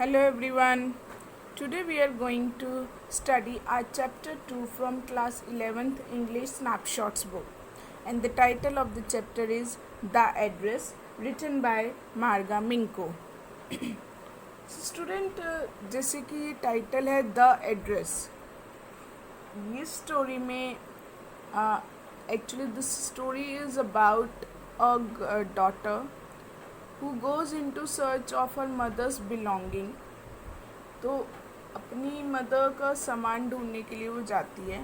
Hello everyone. Today we are going to study our chapter 2 from class 11th English Snapshots book. And the title of the chapter is The Address, written by Marga Minko. Student जैसे कि ये title है the address, ये story में actually this story is about a daughter who goes into search of her mother's belonging. तो अपनी mother का सामान ढूंढने के लिए वो जाती है.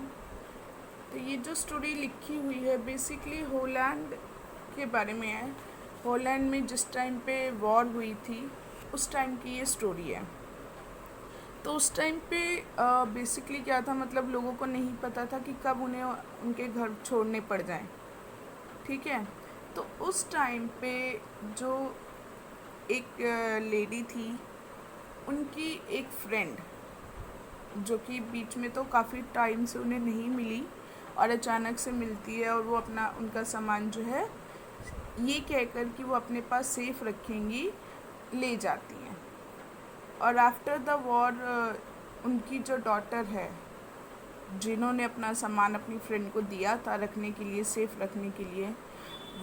तो ये जो स्टोरी लिखी हुई है बेसिकली होलैंड के बारे में है. होलैंड में जिस टाइम पे वॉर हुई थी उस टाइम की ये स्टोरी है. तो उस टाइम पे बेसिकली क्या था, मतलब लोगों को नहीं पता था कि कब उन्हें उनके घर छोड़ने पड़ जाएं. ठीक है. तो उस टाइम पे जो एक लेडी थी, उनकी एक फ्रेंड जो कि बीच में तो काफ़ी टाइम से उन्हें नहीं मिली और अचानक से मिलती है, और वो अपना उनका सामान जो है ये कहकर कि वो अपने पास सेफ रखेंगी ले जाती हैं. और आफ्टर द वॉर उनकी जो डॉटर है, जिन्होंने अपना सामान अपनी फ्रेंड को दिया था रखने के लिए, सेफ रखने के लिए,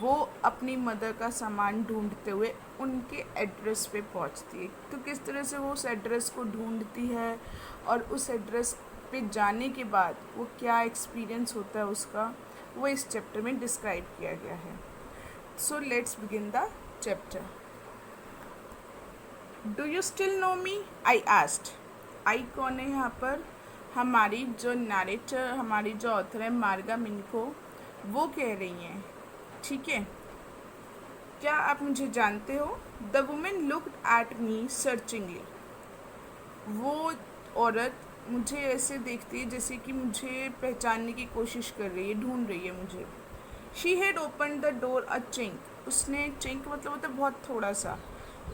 वो अपनी मदर का सामान ढूंढते हुए उनके एड्रेस पे पहुंचती है. तो किस तरह से वो उस एड्रेस को ढूंढती है और उस एड्रेस पे जाने के बाद वो क्या एक्सपीरियंस होता है उसका, वो इस चैप्टर में डिस्क्राइब किया गया है. So let's begin the chapter. Do you still know me, I asked. आई कौन है यहाँ पर? हमारी जो नरेटर, हमारी जो ऑथर है मार्गा मिन्को, वो कह रही हैं. ठीक है. क्या आप मुझे जानते हो? The women looked at me searchingly. वो औरत मुझे ऐसे देखती है जैसे कि मुझे पहचानने की कोशिश कर रही है, ढूंढ रही है मुझे. She had open the door a chink. उसने, चिंक मतलब होता है बहुत थोड़ा सा,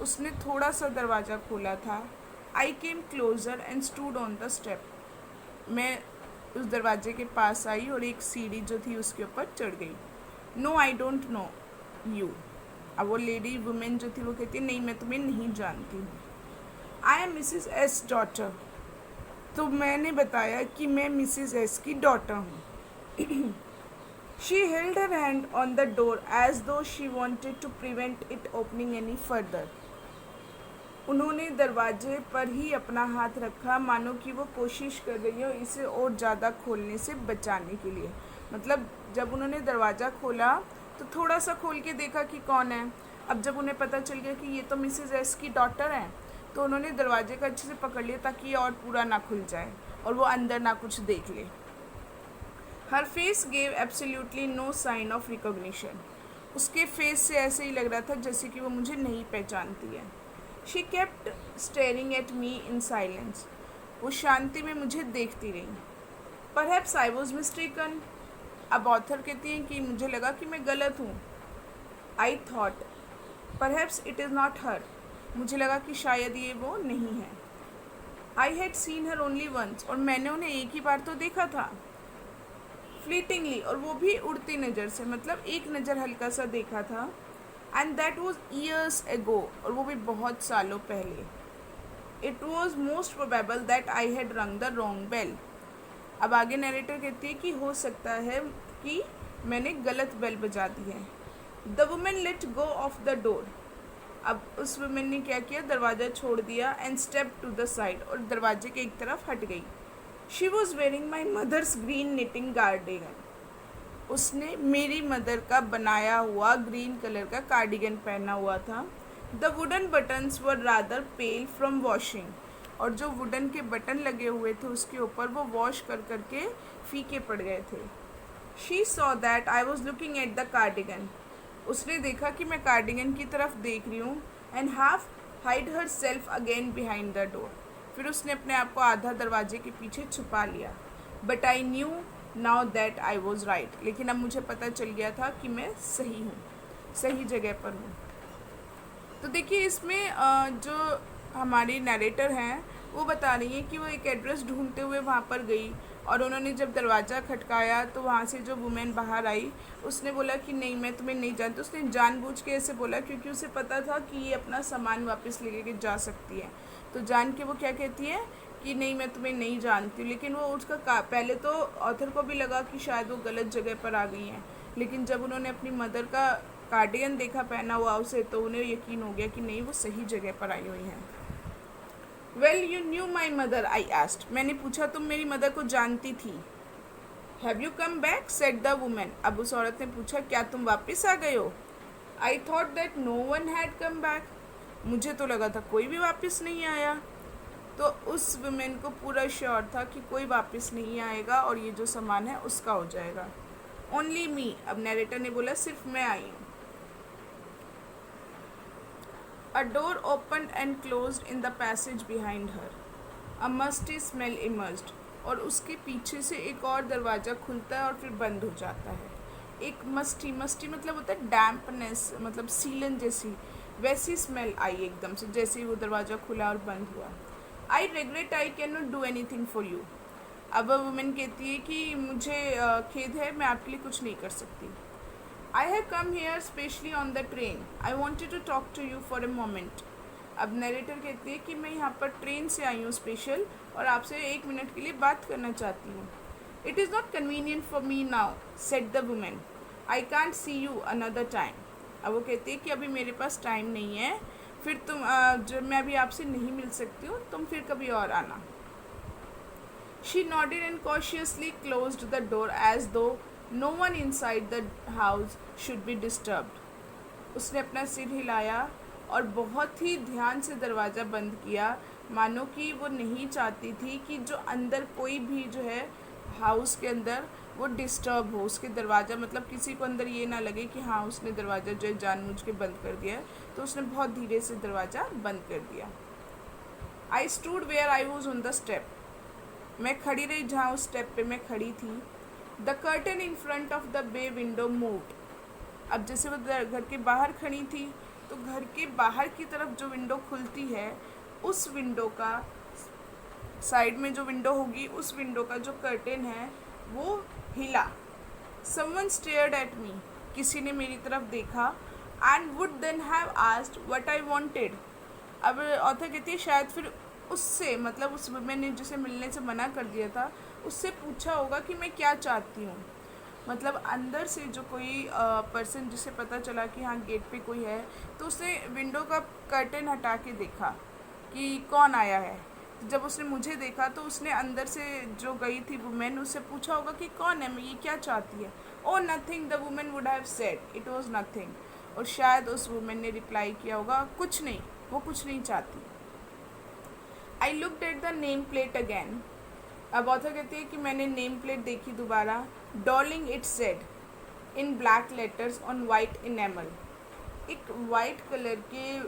उसने थोड़ा सा दरवाज़ा खोला था. I came closer and stood on the step. मैं उस दरवाजे के पास आई और एक सीढ़ी जो थी उसके ऊपर चढ़ गई. No I don't know you. अब वो लेडी वुमेन जो थी वो कहती है नहीं, मैं तुम्हें नहीं जानती हूँ. I am Mrs S daughter. तो मैंने बताया कि मैं मिसिज एस की डॉटर हूँ. She held her hand on the door as though she wanted to prevent it opening any further. उन्होंने दरवाजे पर ही अपना हाथ रखा, मानो कि वो कोशिश कर रही हो इसे और ज़्यादा खोलने से बचाने के लिए. मतलब जब उन्होंने दरवाज़ा खोला तो थोड़ा सा खोल के देखा कि कौन है. अब जब उन्हें पता चल गया कि ये तो मिसेस एस की डॉटर हैं, तो उन्होंने दरवाजे का अच्छे से पकड़ लिया ताकि ये और पूरा ना खुल जाए और वो अंदर ना कुछ देख ले. Her face gave absolutely no sign of recognition. उसके फेस से ऐसे ही लग रहा था जैसे कि वो मुझे नहीं पहचानती है. She kept staring at me in silence. वो शांति में मुझे देखती रही. Perhaps I was mistaken. अब ऑथर कहती हैं कि मुझे लगा कि मैं गलत हूँ. I thought perhaps it is not her. मुझे लगा कि शायद ये वो नहीं है. I had seen her only once. और मैंने उन्हें एक ही बार तो देखा था. फ्लीटिंगली, और वो भी उड़ती नज़र से, मतलब एक नज़र हल्का सा देखा था. And that was years ago. और वो भी बहुत सालों पहले. It was most probable that I had रंग द रॉन्ग बेल. अब आगे नरेटर कहती है कि हो सकता है कि मैंने गलत बेल बजा दी है. The women let go of the door. अब उस वुमेन ने क्या किया, दरवाज़ा छोड़ दिया. And step to the side, और दरवाजे के एक तरफ हट गई. She was wearing my mother's green knitting cardigan. उसने मेरी मदर का बनाया हुआ ग्रीन कलर का कार्डिगन पहना हुआ था. The wooden buttons were rather pale from washing. और जो वुडन के बटन लगे हुए थे उसके ऊपर वो वॉश कर करके फीके पड़ गए थे. She saw that I was looking at the cardigan. उसने देखा कि मैं कार्डिगन की तरफ देख रही हूँ. And half hide her self again behind the door. फिर उसने अपने आप को आधा दरवाजे के पीछे छुपा लिया. But I knew now that I was right. लेकिन अब मुझे पता चल गया था कि मैं सही हूँ, सही जगह पर हूँ. तो देखिए इसमें जो हमारी नरेटर हैं वो बता रही हैं कि वो एक एड्रेस ढूंढते हुए वहाँ पर गई और उन्होंने जब दरवाज़ा खटकाया तो वहाँ से जो वुमेन बाहर आई, उसने बोला कि नहीं मैं तुम्हें नहीं जानती। उसने जानबूझ के ऐसे बोला क्योंकि उसे पता था कि ये अपना सामान वापस लेके जा सकती है। तो जान के वो क्या कहती है कि नहीं मैं तुम्हें नहीं जानती। लेकिन वो उसका पहले तो ऑथर को भी लगा कि शायद वो गलत जगह पर आ गई हैं, लेकिन जब उन्होंने अपनी मदर का कार्डिगन देखा पहना हुआ उसे, तो उन्हें यकीन हो गया कि नहीं वो सही जगह पर आई हुई हैं। Well you knew my mother I asked, मैंने पूछा तुम मेरी मदर को जानती थी। Have you come back said the women, अब उस औरत ने पूछा क्या तुम वापस आ गए हो। I thought that no one had come back, मुझे तो लगा था कोई भी वापस नहीं आया। तो उस वुमेन को पूरा श्योर था कि कोई वापस नहीं आएगा और ये जो सामान है उसका हो जाएगा। ओनली मी, अब नैरेटर ने बोला सिर्फ मैं आई हूँ। A door opened and closed in the passage behind her. A musty smell emerged. और उसके पीछे से एक और दरवाज़ा खुलता है और फिर बंद हो जाता है। एक मस्टी मतलब होता है डैम्पनेस, मतलब सीलन जैसी, वैसी स्मेल आई एकदम से जैसे ही वो दरवाज़ा खुला और बंद हुआ। I regret I can not do anything for you. अब वुमेन कहती है कि मुझे खेद है, मैं आपके लिए कुछ नहीं कर सकती। I have come here specially on the train. I wanted to talk to you for a moment. अब नरेटर कहती है कि मैं यहाँ पर ट्रेन से आई हूँ स्पेशल और आपसे 1 मिनट के लिए बात करना चाहती हूँ। It is not convenient for me now, said the woman. I can't see you another time. अब वो कहती है कि अभी मेरे पास टाइम नहीं है, फिर तुम जब मैं अभी आपसे नहीं मिल सकती हूँ, तुम फिर कभी और आना। She nodded and cautiously closed the door as though no one inside the house should be disturbed. उसने अपना सिर हिलाया और बहुत ही ध्यान से दरवाज़ा बंद किया, मानो कि वो नहीं चाहती थी कि जो अंदर कोई भी जो है हाउस के अंदर वो डिस्टर्ब हो। उसके दरवाज़ा मतलब किसी को अंदर ये ना लगे कि हाँ उसने दरवाज़ा जो है जानबूझ के बंद कर दिया है, तो उसने बहुत धीरे से दरवाज़ा बंद कर दिया। I stood where I was on the step, मैं खड़ी रही जहाँ उस स्टेप पे मैं खड़ी थी। The curtain in front of the bay window moved, अब जैसे वो घर के बाहर खड़ी थी तो घर के बाहर की तरफ जो विंडो खुलती है उस विंडो का साइड में जो विंडो होगी उस विंडो का जो कर्टन है वो हिला। समवन स्टेयर्ड एट मी, किसी ने मेरी तरफ देखा। And would then have asked what I wanted, अब ऑथर कहती है शायद फिर उससे मतलब उस वुमेन ने जिसे मिलने से मना कर दिया था उससे पूछा होगा कि मैं क्या चाहती हूँ। मतलब अंदर से जो कोई पर्सन जिसे पता चला कि हाँ गेट पे कोई है, तो उसने विंडो का कर्टन हटा के देखा कि कौन आया है। जब उसने मुझे देखा तो उसने अंदर से जो गई थी वुमेन उससे पूछा होगा कि कौन है, मैं ये क्या चाहती है। ओ nothing, the women would have said it was nothing, और शायद उस वुमेन ने रिप्लाई किया होगा कुछ नहीं, वो कुछ नहीं चाहती। I looked at the name plate again, अब ऑथर कहती है कि मैंने नेम प्लेट देखी दोबारा। Darling it said in black letters on white enamel, एक वाइट कलर के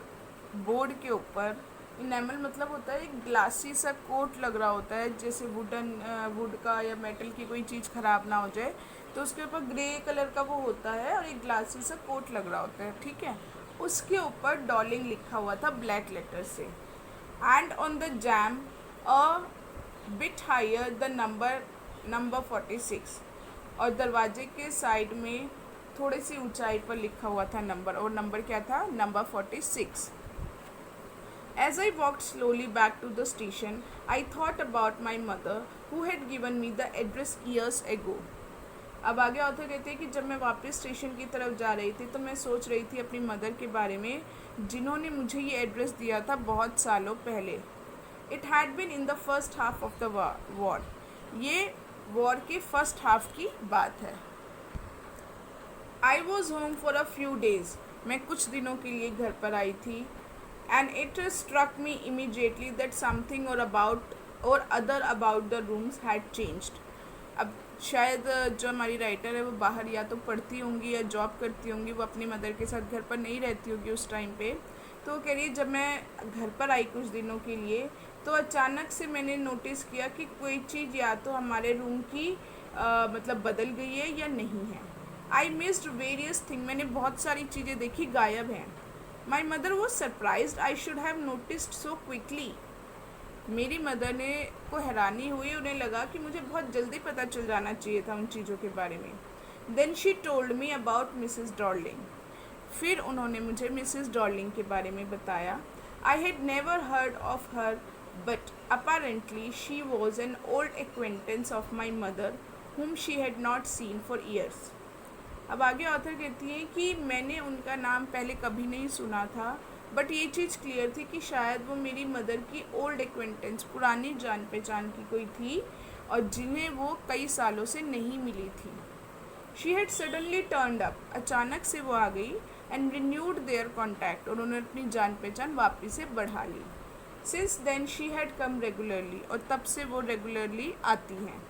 बोर्ड के ऊपर, इनेमल मतलब होता है एक ग्लासी सा कोट लग रहा होता है, जैसे वुड का या मेटल की कोई चीज़ ख़राब ना हो जाए तो उसके ऊपर ग्रे कलर का वो होता है और एक ग्लासी सा कोट लग रहा होता है, ठीक है। उसके ऊपर डॉर्लिंग लिखा हुआ था ब्लैक लेटर से। And on the jamb a bit higher the number 46, और दरवाजे के साइड में थोड़ी सी ऊंचाई पर लिखा हुआ था नंबर, और नंबर क्या था, number 46। As I walked slowly back to the station, I thought about my mother who had given me the address years ago. अब आगे ऑथर कहते हैं कि जब मैं वापस स्टेशन की तरफ जा रही थी तो मैं सोच रही थी अपनी मदर के बारे में जिन्होंने मुझे ये एड्रेस दिया था बहुत सालों पहले। It had been in the first half of the war, ये वॉर के फर्स्ट हाफ की बात है। I was home for a few days, मैं कुछ दिनों के लिए घर पर आई थी। And it struck me immediately that something or other about the rooms had changed. अब शायद जो हमारी राइटर है वो बाहर या तो पढ़ती होंगी या जॉब करती होंगी, वो अपनी मदर के साथ घर पर नहीं रहती होगी उस टाइम पे। तो वो कह रही है जब मैं घर पर आई कुछ दिनों के लिए तो अचानक से मैंने नोटिस किया कि कोई चीज़ या तो हमारे रूम की मतलब बदल गई है या नहीं है। आई मिस्ड वेरियस थिंग, मैंने बहुत सारी चीज़ें देखी गायब हैं। My mother was surprised I should have noticed so quickly. मेरी मदर ने को हैरानी हुई, उन्हें लगा कि मुझे बहुत जल्दी पता चल जाना चाहिए था उन चीज़ों के बारे में। Then she told me about Mrs Darling. फिर उन्होंने मुझे मिसेस डॉर्लिंग के बारे में बताया। I had never heard of her but apparently she was an old acquaintance of my mother whom she had not seen for years। अब आगे author कहती है कि मैंने उनका नाम पहले कभी नहीं सुना था, बट ये चीज़ क्लियर थी कि शायद वो मेरी मदर की ओल्ड एक्वेंटेंस, पुरानी जान पहचान की कोई थी और जिन्हें वो कई सालों से नहीं मिली थी। She had suddenly turned up, अचानक से वो आ गई, एंड रिन्यूड देयर कॉन्टैक्ट, और उन्होंने अपनी जान पहचान वापस से बढ़ा ली। Since then she had come regularly, और तब से वो रेगुलरली आती हैं।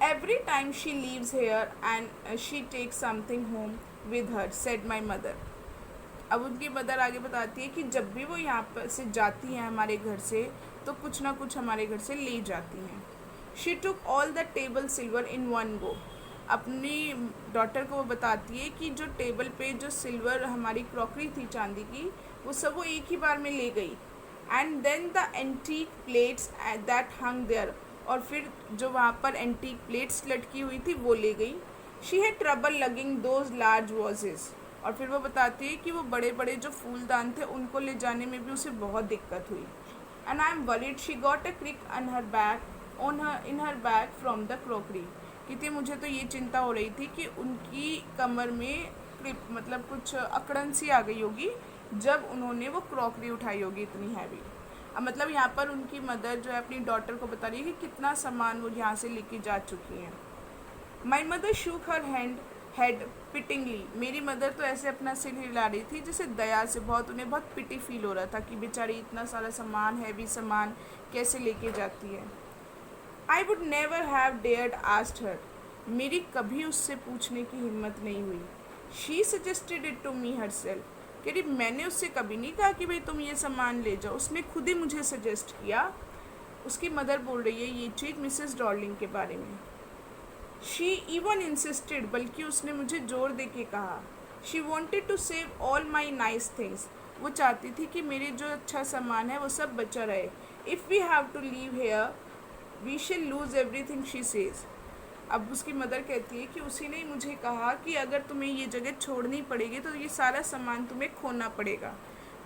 Every time she leaves here and she takes something home with her, said my mother। अब उनकी मदर आगे बताती है कि जब भी वो यहाँ पर से जाती हैं हमारे घर से, तो कुछ ना कुछ हमारे घर से ले जाती हैं। She took all the table silver in one go। अपनी डॉटर को वो बताती है कि जो टेबल पे जो सिल्वर हमारी क्रॉकरी थी चांदी की, वो सब वो एक ही बार में ले गई। And then the antique plates that hung there, और फिर जो वहाँ पर एंटीक प्लेट्स लटकी हुई थी वो ले गई। She had trouble lugging those large vases, और फिर वो बताती है कि वो बड़े बड़े जो फूलदान थे उनको ले जाने में भी उसे बहुत दिक्कत हुई। And I am worried she got a crick on her back in her back from the crockery. कहती मुझे तो ये चिंता हो रही थी कि उनकी कमर में क्रिप मतलब कुछ अकड़न सी आ गई होगी जब उन्होंने वो क्रॉकरी उठाई होगी इतनी हैवी। अब मतलब यहाँ पर उनकी मदर जो है अपनी डॉटर को बता रही है कि कितना सामान वो यहाँ से लेके जा चुकी हैं। My mother shook her head pityingly. मेरी मदर तो ऐसे अपना सिर हिला रही थी जैसे दया से, उन्हें बहुत पिटी फील हो रहा था कि बेचारी इतना सारा सामान, हैवी सामान कैसे लेके जाती है। I would never have dared asked her. मेरी कभी उससे पूछने की हिम्मत नहीं हुई। She suggested it to me herself. कह रही मैंने उससे कभी नहीं कहा कि भाई तुम ये सामान ले जाओ, उसने खुद ही मुझे सजेस्ट किया। उसकी मदर बोल रही है ये चीज़ मिसेस डॉर्लिंग के बारे में। शी इवन इंसिस्टेड, बल्कि उसने मुझे जोर दे के कहा। She wanted to save all my nice things. वो चाहती थी कि मेरे जो अच्छा सामान है वो सब बचा रहे। If we have to leave here we shall lose everything, she says. अब उसकी मदर कहती है कि उसी ने मुझे कहा कि अगर तुम्हें ये जगह छोड़नी पड़ेगी तो ये सारा सामान तुम्हें खोना पड़ेगा,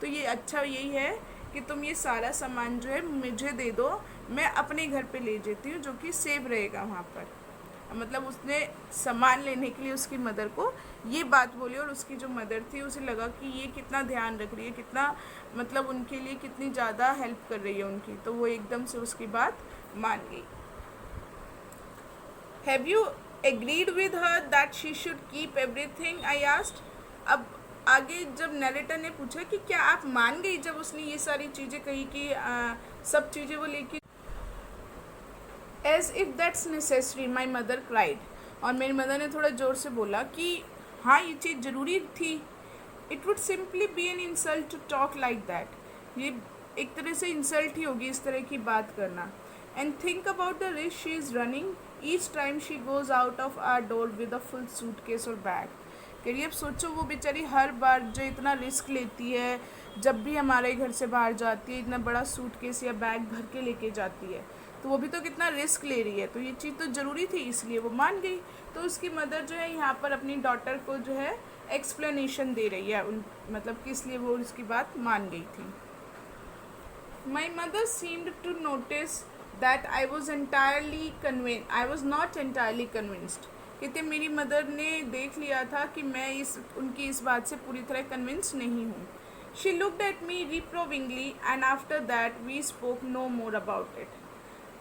तो ये अच्छा यही है कि तुम ये सारा सामान जो है मुझे दे दो, मैं अपने घर पे ले जाती हूँ जो कि सेफ रहेगा वहाँ पर। मतलब उसने सामान लेने के लिए उसकी मदर को ये बात बोली, और उसकी जो मदर थी उसे लगा कि ये कितना ध्यान रख रही है, कितना मतलब उनके लिए कितनी ज़्यादा हेल्प कर रही है उनकी, तो वो एकदम से उसकी बात मान गई। Have you agreed with her that she should keep everything? I asked। अब आगे जब नरेटर ने पूछा कि क्या आप मान गई जब उसने ये सारी चीज़ें कही कि सब चीज़ें वो लेके। As if that's necessary, my mother cried। और मेरी मदर ने थोड़ा ज़ोर से बोला कि हाँ ये चीज़ ज़रूरी थी। It would simply be an insult to talk like that। ये एक तरह से इंसल्ट ही होगी इस तरह की बात करना। And think about the risk she is running each time she goes out of our door with a full suitcase or bag। करिए अब सोचो वो बेचारी हर बार जो इतना रिस्क लेती है, जब भी हमारे घर से बाहर जाती है इतना बड़ा सूटकेस या बैग भर के लेके जाती है, तो वो भी तो कितना रिस्क ले रही है, तो ये चीज़ तो ज़रूरी थी इसलिए वो मान गई। तो उसकी मदर जो है यहाँ पर अपनी डॉटर को जो है एक्सप्लेनेशन दे रही है मतलब किस लिए वो उसकी बात मान गई थी। My mother seemed to notice that I was not entirely convinced। कहते मेरी मदर ने देख लिया था कि मैं उनकी इस बात से पूरी तरह कन्विंस नहीं हूँ। She looked at me reprovingly and after that we spoke no more about it।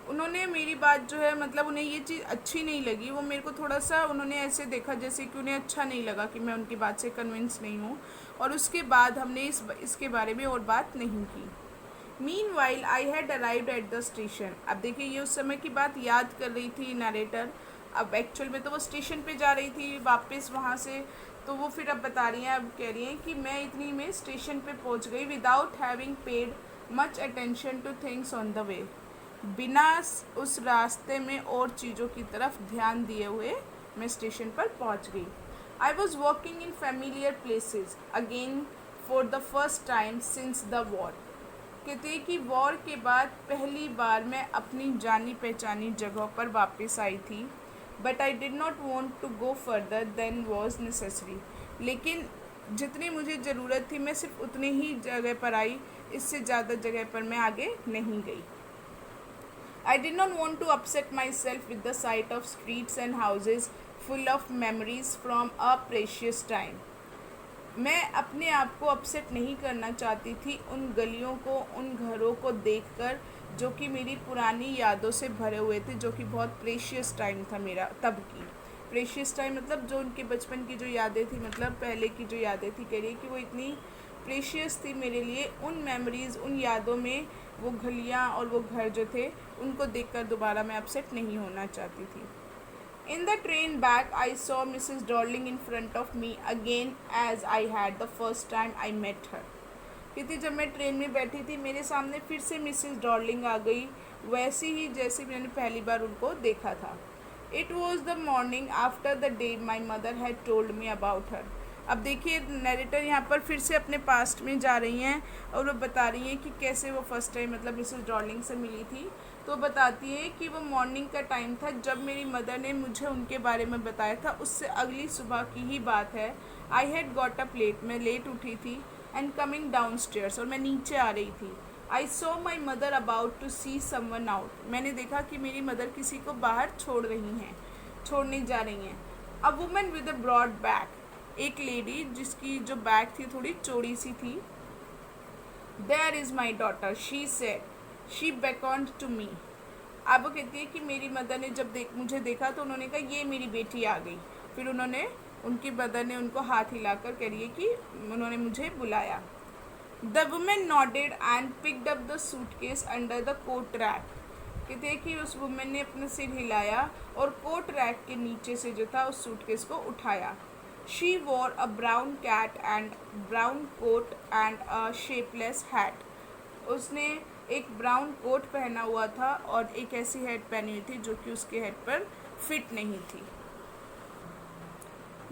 उन्होंने मेरी बात जो है मतलब उन्हें ये चीज़ अच्छी नहीं लगी, वो मेरे को थोड़ा सा उन्होंने ऐसे देखा जैसे कि उन्हें अच्छा नहीं लगा कि मैं उनकी बात से कन्विंस नहीं हूँ, और उसके बाद हमने इसके बारे में और बात नहीं की। Meanwhile, I had arrived at the station। अब देखिए ये उस समय की बात याद कर रही थी नरेटर। अब एक्चुअल में तो वो स्टेशन पे जा रही थी वापस वहाँ से, तो वो फिर अब बता रही हैं, अब कह रही हैं कि मैं इतनी में स्टेशन पे पहुँच गई without having paid much attention two things on the way. बिना उस रास्ते में और चीज़ों की तरफ ध्यान दिए हुए मैं स्टेशन पर पहुँच गई। I was walking in familiar places again for the first time since the war. कहते हैं कि वॉर के बाद पहली बार मैं अपनी जानी पहचानी जगहों पर वापस आई थी, but I did not want to go further than was necessary. लेकिन जितनी मुझे ज़रूरत थी मैं सिर्फ उतनी ही जगह पर आई, इससे ज़्यादा जगह पर मैं आगे नहीं गई। I did not want to upset my self with the sight of streets and houses full of memories from a precious time. मैं अपने आप को अपसेट नहीं करना चाहती थी उन गलियों को, उन घरों को देखकर जो कि मेरी पुरानी यादों से भरे हुए थे, जो कि बहुत प्रेशियस टाइम था मेरा तब की। प्रेशियस टाइम मतलब जो उनके बचपन की जो यादें थी, मतलब पहले की जो यादें थी, कह रही है कि वो इतनी प्रेशियस थी मेरे लिए। उन मेमोरीज़, उन यादों में वो गलियाँ और वो घर जो थे उनको देखकर दोबारा मैं अपसेट नहीं होना चाहती थी। In the train back, I saw Mrs. Darling in front of me again as I had the first time I met her. कहती जब मैं ट्रेन में बैठी थी मेरे सामने फिर से मिसेस डॉर्लिंग आ गई, वैसी ही जैसे मैंने पहली बार उनको देखा था। It was the morning after the day my mother had told me about her. अब देखिए नरेटर यहाँ पर फिर से अपने पास्ट में जा रही हैं और वो बता रही हैं कि कैसे वो फर्स्ट टाइम मतलब मिसेस डॉर्लिंग से मिली थी। तो बताती है कि वो मॉर्निंग का टाइम था जब मेरी मदर ने मुझे उनके बारे में बताया था, उससे अगली सुबह की ही बात है। I had got up late, मैं लेट उठी थी, एंड कमिंग डाउन स्टेयर्स, और मैं नीचे आ रही थी। I saw my mother about to see someone out, मैंने देखा कि मेरी मदर किसी को बाहर छोड़ने जा रही हैं। A woman with a broad back, एक लेडी जिसकी जो बैग थी थोड़ी चौड़ी सी थी। There is my daughter, she said, she beckoned to me. अब वो कहती है कि मेरी मदर ने जब मुझे देखा तो उन्होंने कहा ये मेरी बेटी आ गई। फिर उनकी मदर ने उनको हाथ हिलाकर कह रही है कि उन्होंने मुझे बुलाया। The woman nodded and picked up the suitcase under the coat rack, कहते हैं कि उस वुमेन ने अपना सिर हिलाया और कोट रैक के नीचे से जो था उस सूटकेस को उठाया। She wore a brown cat and brown coat and a shapeless hat, उसने एक ब्राउन कोट पहना हुआ था और एक ऐसी हेड पहनी हुई थी जो कि उसके हेड पर फिट नहीं थी।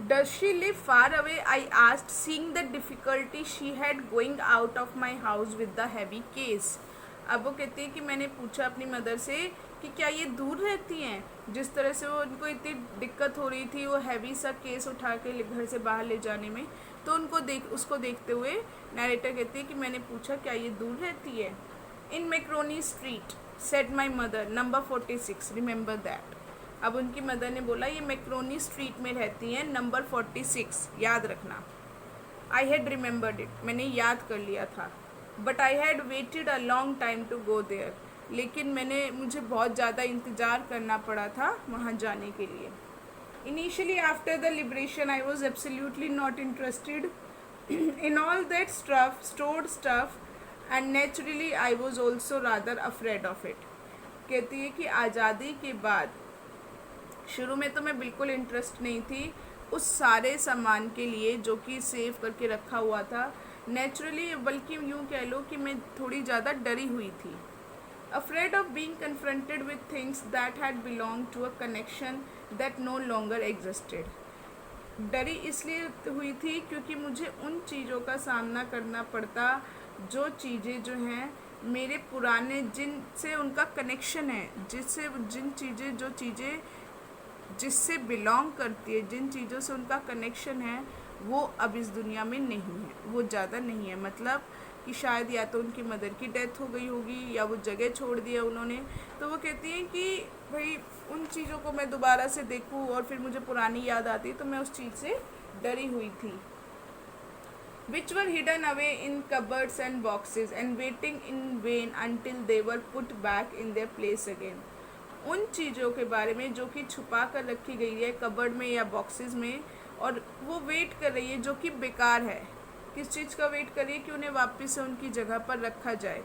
Does she live far away, I asked, seeing the difficulty she had going out of my house with the heavy case. अब वो कहती है कि मैंने पूछा अपनी मदर से कि क्या ये दूर रहती हैं, जिस तरह से वो उनको इतनी दिक्कत हो रही थी वो हैवी सा केस उठा के घर से बाहर ले जाने में। तो उसको देखते हुए नरेटर कहती है कि मैंने पूछा क्या ये दूर रहती है। In Macaroni Street, said my mother, number 46, remember that. अब उनकी मदर ने बोला ये मैक्रोनी स्ट्रीट में रहती हैं, नंबर 46, याद रखना। आई हैड रिमेंबर्ड इट, मैंने याद कर लिया था। But I had waited a long time to go there, लेकिन मुझे बहुत ज़्यादा इंतज़ार करना पड़ा था वहाँ जाने के लिए। Initially after the liberation I was absolutely not interested in all that stored stuff and naturally I was also rather afraid of it. कहती है कि आज़ादी के बाद शुरू में तो मैं बिल्कुल इंटरेस्ट नहीं थी उस सारे सामान के लिए जो कि सेव करके रखा हुआ था, नेचुरली, बल्कि यूँ कह लो कि मैं थोड़ी ज़्यादा डरी हुई थी। Afraid of being confronted with things that had belong to a connection that no longer existed. डरी इसलिए हुई थी क्योंकि मुझे उन चीज़ों का सामना करना पड़ता जो चीज़ें जो हैं मेरे पुराने, जिनसे उनका कनेक्शन है, जो चीज़ें जिससे बिलोंग करती है, जिन चीज़ों से उनका कनेक्शन है वो अब इस दुनिया में नहीं है, वो ज़्यादा नहीं है। मतलब कि शायद या तो उनकी मदर की डेथ हो गई होगी या वो जगह छोड़ दिया उन्होंने। तो वो कहती हैं कि भाई उन चीज़ों को मैं दोबारा से देखूं और फिर मुझे पुरानी याद आती, तो मैं उस चीज़ से डरी हुई थी। which were hidden away in cupboards and boxes and waiting in vain until they were put back in their place again। उन चीज़ों के बारे में जो कि छुपा कर रखी गई है कबर्ड में या बॉक्सेस में, और वो वेट कर रही है जो कि बेकार है। किस चीज़ का वेट कर रही है कि उन्हें वापस से उनकी जगह पर रखा जाए।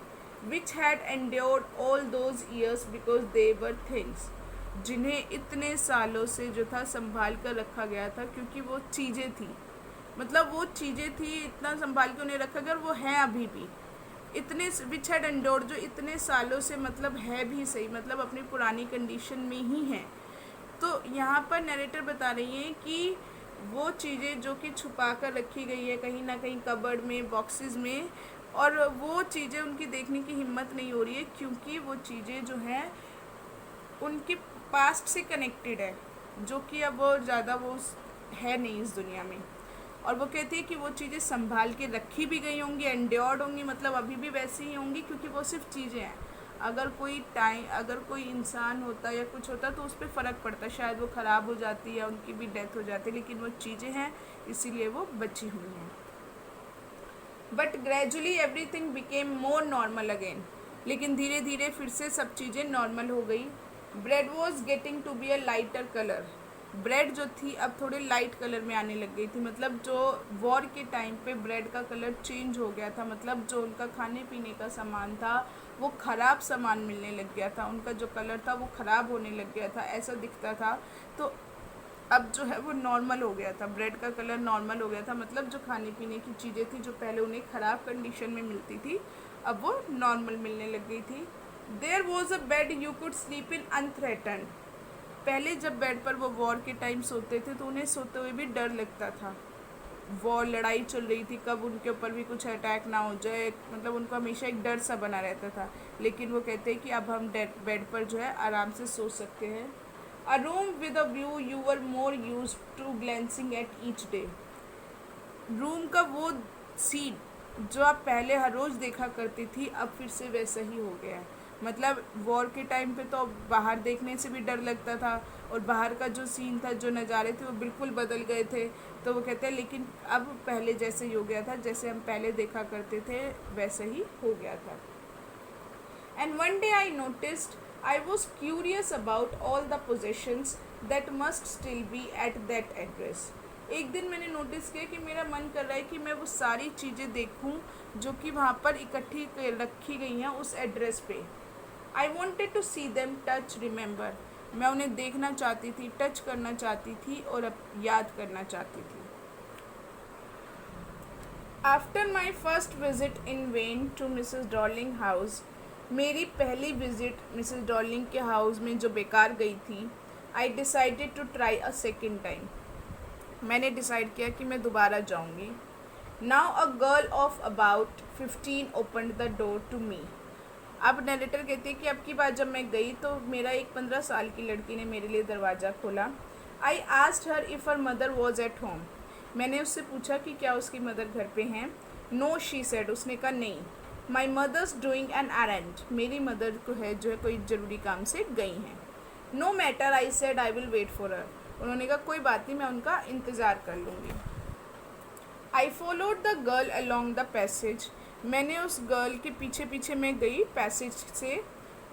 Which had endured all those years because they were things, जिन्हें इतने सालों से जो था संभाल कर रखा गया था क्योंकि वो चीज़ें थी। मतलब वो चीज़ें थी, इतना संभाल के उन्हें रखा गया और वो हैं अभी भी। इतने विच हैड एंड्योर्ड, जो इतने सालों से मतलब है भी सही, मतलब अपनी पुरानी कंडीशन में ही है। तो यहाँ पर नरेटर बता रही हैं कि वो चीज़ें जो कि छुपा कर रखी गई है कहीं ना कहीं कबर्ड में, बॉक्सेस में, और वो चीज़ें उनकी देखने की हिम्मत नहीं हो रही है, क्योंकि वो चीज़ें जो हैं उनके पास्ट से कनेक्टेड है, जो कि अब वो ज़्यादा वो है नहीं इस दुनिया में। और वो कहती है कि वो चीज़ें संभाल के रखी भी गई होंगी, एंड्योर्ड होंगी, मतलब अभी भी वैसी ही होंगी, क्योंकि वो सिर्फ चीज़ें हैं। अगर कोई इंसान होता या कुछ होता तो उस पर फ़र्क पड़ता, शायद वो ख़राब हो जाती या उनकी भी डेथ हो जाती, लेकिन वो चीज़ें हैं इसीलिए वो बची हुई हैं। But gradually everything became more normal again, लेकिन धीरे धीरे फिर से सब चीज़ें नॉर्मल हो गई। Bread was getting to be a lighter colour, bread जो थी अब थोड़े लाइट कलर में आने लग गई थी, मतलब जो वॉर के टाइम पे ब्रेड का कलर चेंज हो गया था, मतलब जो उनका खाने पीने का सामान था वो ख़राब सामान मिलने लग गया था, उनका जो कलर था वो ख़राब होने लग गया था, ऐसा दिखता था। तो अब जो है वो नॉर्मल हो गया था, ब्रेड का कलर नॉर्मल हो गया था, मतलब जो खाने पीने की चीज़ें थी जो पहले उन्हें ख़राब कंडीशन में मिलती थी अब वो नॉर्मल मिलने लग गई थी। There was a bed you could sleep in unthreatened, पहले जब बेड पर वो वॉर के टाइम सोते थे तो उन्हें सोते हुए भी डर लगता था, वॉर लड़ाई चल रही थी, कब उनके ऊपर भी कुछ अटैक ना हो जाए, मतलब उनको हमेशा एक डर सा बना रहता था। लेकिन वो कहते हैं कि अब हम बेड पर जो है आराम से सो सकते हैं। A room with a view you were more used to glancing at each day, room का वो सीन जो आप पहले हर रोज़ देखा करती थी अब फिर से वैसा ही हो गया है, मतलब वॉर के टाइम पे तो बाहर देखने से भी डर लगता था और बाहर का जो सीन था, जो नज़ारे थे वो बिल्कुल बदल गए थे। तो वो कहते हैं लेकिन अब पहले जैसे ही हो गया था, जैसे हम पहले देखा करते थे वैसे ही हो गया था। And one day I noticed I was curious about all the possessions that must still be at that address, एक दिन मैंने नोटिस किया कि मेरा मन कर रहा है कि मैं वो सारी चीज़ें देखूं जो कि वहाँ पर इकट्ठी रखी गई हैं उस एड्रेस पे। I wanted to see them, touch, remember, मैं उन्हें देखना चाहती थी, टच करना चाहती थी और अब याद करना चाहती थी। After my first visit in vain to Mrs Dorling house, मेरी पहली विजिट मिसेस डॉर्लिंग के हाउस में जो बेकार गई थी, I decided to try a second time, मैंने डिसाइड किया कि मैं दोबारा जाऊंगी। Now a girl of about 15 opened the door to me, अब नरेटर कहती है कि अब की बार जब मैं गई तो मेरा एक 15 साल की लड़की ने मेरे लिए दरवाज़ा खोला। I asked her if her mother was at home, मैंने उससे पूछा कि क्या उसकी मदर घर पे हैं। नो शी सेड, उसने कहा नहीं। My mother's doing an errand, मेरी मदर को है जो है कोई ज़रूरी काम से गई हैं। No matter, I said I will wait for her, उन्होंने कहा कोई बात नहीं, मैं उनका इंतज़ार कर लूँगी। I followed the girl along the passage, मैंने उस गर्ल के पीछे पीछे मैं गई पैसेज से।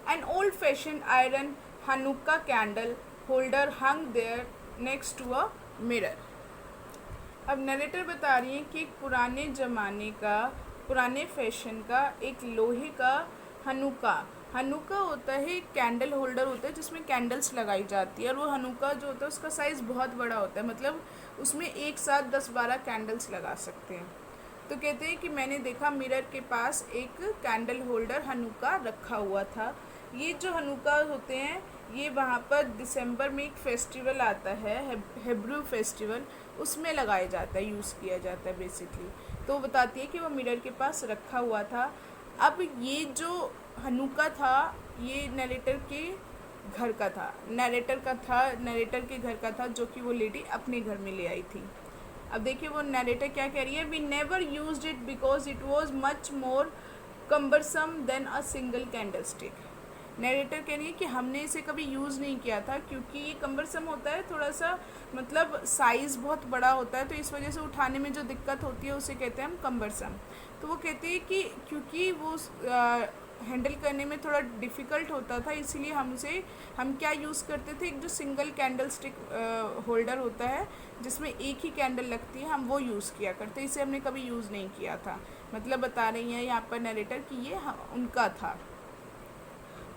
An old fashion iron Hanukkah candle holder hung there next to a mirror, अब नरेटर बता रही है कि एक पुराने ज़माने का, पुराने फैशन का एक लोहे का हनुका होता है, एक कैंडल होल्डर होता है जिसमें कैंडल्स लगाई जाती है, और वो हनुका जो होता है उसका साइज़ बहुत बड़ा होता है, मतलब उसमें एक साथ 10-12 कैंडल्स लगा सकते हैं। तो कहते हैं कि मैंने देखा मिरर के पास एक कैंडल होल्डर हनुका रखा हुआ था। ये जो हनुका होते हैं ये वहाँ पर दिसंबर में एक फेस्टिवल आता है, हेब्रू फेस्टिवल, उसमें लगाया जाता है, यूज़ किया जाता है बेसिकली। तो बताती है कि वो मिरर के पास रखा हुआ था। अब ये जो हनुका था ये नरेटर के घर का था, नरेटर के घर का था, जो कि वो लेडी अपने घर में ले आई थी। अब देखिए वो नरेटर क्या कह रही है, we never used it because it was much more cumbersome than a single candle stick, narrator कह रही है कि हमने इसे कभी यूज़ नहीं किया था क्योंकि ये कम्बरसम होता है, थोड़ा सा मतलब साइज़ बहुत बड़ा होता है, तो इस वजह से उठाने में जो दिक्कत होती है उसे कहते हैं हम कम्बरसम। तो वो कहते हैं कि क्योंकि वो हैंडल करने में थोड़ा डिफ़िकल्ट होता था, इसीलिए हम क्या यूज़ करते थे, एक जो सिंगल कैंडल स्टिक होल्डर होता है जिसमें एक ही कैंडल लगती है, हम वो यूज़ किया करते, इसे हमने कभी यूज़ नहीं किया था। मतलब बता रही हैं यहाँ पर नरेटर कि ये उनका था।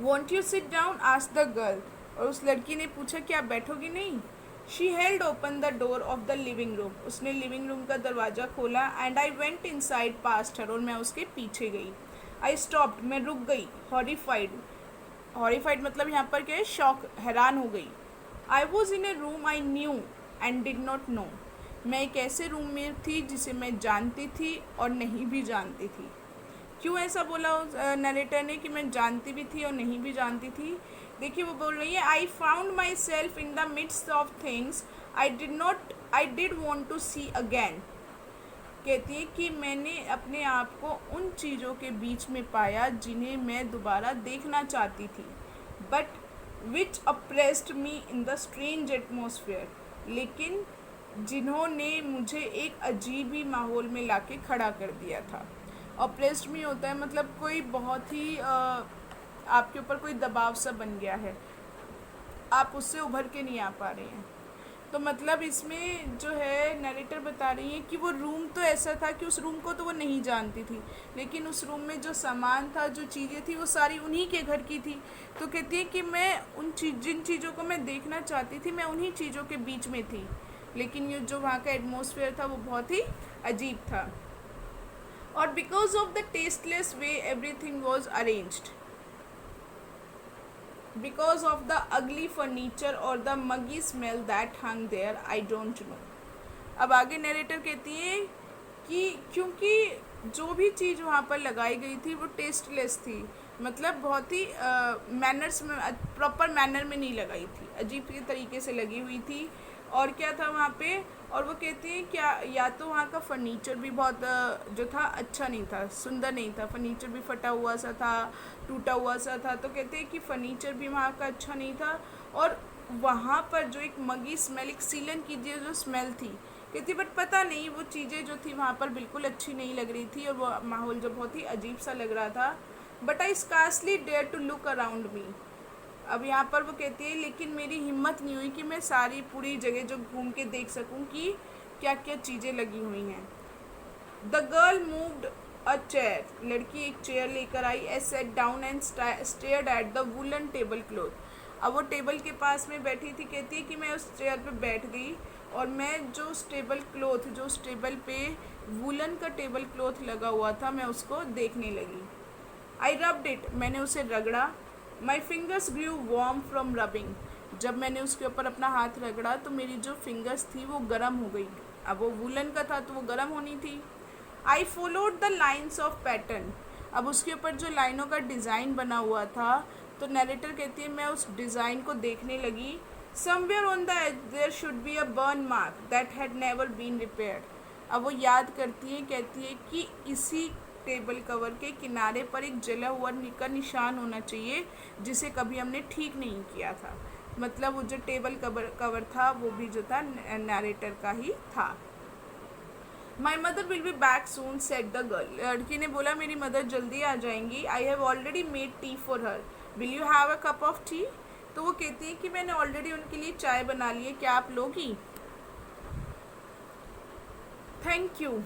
Won't you sit down, asked the girl, और उस लड़की ने पूछा कि आप बैठोगी नहीं। She held open the door of the living room, उसने लिविंग रूम का दरवाज़ा खोला। And I went inside past her, और मैं उसके पीछे गई। आई स्टॉप्ड, मैं रुक गई। हॉरिफाइड मतलब यहाँ पर क्या है, शॉक, हैरान हो गई। I was in A room I knew and did not no, मैं एक ऐसे रूम में थी जिसे मैं जानती थी और नहीं भी जानती थी। क्यों ऐसा बोला नरेटर ने कि मैं जानती भी थी और नहीं भी जानती थी? देखिए वो बोल रही है, I found my self in the midst of things I did want to see again. कहती है कि मैंने अपने आप को उन चीज़ों के बीच में पाया जिन्हें मैं दोबारा देखना चाहती थी, but which apprised me in the strange atmosphere, लेकिन जिन्होंने मुझे एक अजीब ही माहौल में लाके खड़ा कर दिया था। अप्रेस्ड मी होता है मतलब कोई बहुत ही आपके ऊपर कोई दबाव सा बन गया है, आप उससे उभर के नहीं आ पा रहे हैं। तो मतलब इसमें जो है नरेटर बता रही है कि वो रूम तो ऐसा था कि उस रूम को तो वो नहीं जानती थी, लेकिन उस रूम में जो सामान था, जो चीज़ें थी, वो सारी उन्हीं के घर की थी। तो कहती है कि मैं जिन चीज़ों को मैं देखना चाहती थी, मैं उन्हीं चीज़ों के बीच में थी, लेकिन ये जो वहाँ का एटमॉस्फेयर था वो बहुत ही अजीब था। और because of the tasteless way everything was arranged, because of the ugly furniture or the muggy smell that hung there, I don't know। अब आगे नरेटर कहती है कि क्योंकि जो भी चीज़ वहाँ पर लगाई गई थी वो टेस्टलेस थी, मतलब बहुत ही मैनर्स में, प्रॉपर मैनर में नहीं लगाई थी, अजीब के तरीके से लगी हुई थी। और क्या था वहाँ पे, और वो कहती है क्या, या तो वहाँ का फर्नीचर भी बहुत जो था अच्छा नहीं था, सुंदर नहीं था, फर्नीचर भी फटा हुआ सा था, टूटा हुआ सा था। तो कहते हैं कि फर्नीचर भी वहाँ का अच्छा नहीं था, और वहाँ पर जो एक मगी स्मेल, एक सीलन की जो स्मेल थी, कहती बट पता नहीं वो चीज़ें जो थी वहाँ पर बिल्कुल अच्छी नहीं लग रही थी, और वो माहौल जो बहुत ही अजीब सा लग रहा था। But I scarcely dare to look around me. अब यहाँ पर वो कहती है लेकिन मेरी हिम्मत नहीं हुई कि मैं सारी पूरी जगह जो घूम के देख सकूं कि क्या क्या चीज़ें लगी हुई हैं। The girl moved a chair, लड़की एक चेयर लेकर आई, as sat down and stared at the woollen tablecloth. अब वो टेबल के पास में बैठी थी, कहती है कि मैं उस चेयर पे बैठ गई, और मैं जो उस टेबल क्लॉथ, जो उस टेबल पे वुलन का टेबल क्लॉथ लगा हुआ था, मैं उसको देखने लगी। आई रब्ड इट, मैंने उसे रगड़ा। My fingers grew warm from rubbing, जब मैंने उसके ऊपर अपना हाथ रगड़ा तो मेरी जो फिंगर्स थी वो गर्म हो गई। अब वो वुलन का था तो वो गर्म होनी थी। I followed the lines of pattern, अब उसके ऊपर जो लाइनों का डिज़ाइन बना हुआ था, तो नरेटर कहती है मैं उस डिज़ाइन को देखने लगी। Somewhere on the edge there should be a burn mark that had never been repaired. अब वो याद करती है, कहती है कि इसी टेबल कवर के किनारे पर एक जला हुआ का निशान होना चाहिए जिसे कभी हमने ठीक नहीं किया था। मतलब वो जो टेबल कवर था वो भी जो था नरेटर का ही था। My mother will be back soon set the girl, लड़की ने बोला मेरी मदर जल्दी आ जाएंगी। I have already made tea for her, will you have a cup of T. तो वो कहती है कि मैंने ऑलरेडी उनके लिए चाय बना ली है, क्या आप लोगी? Thank you.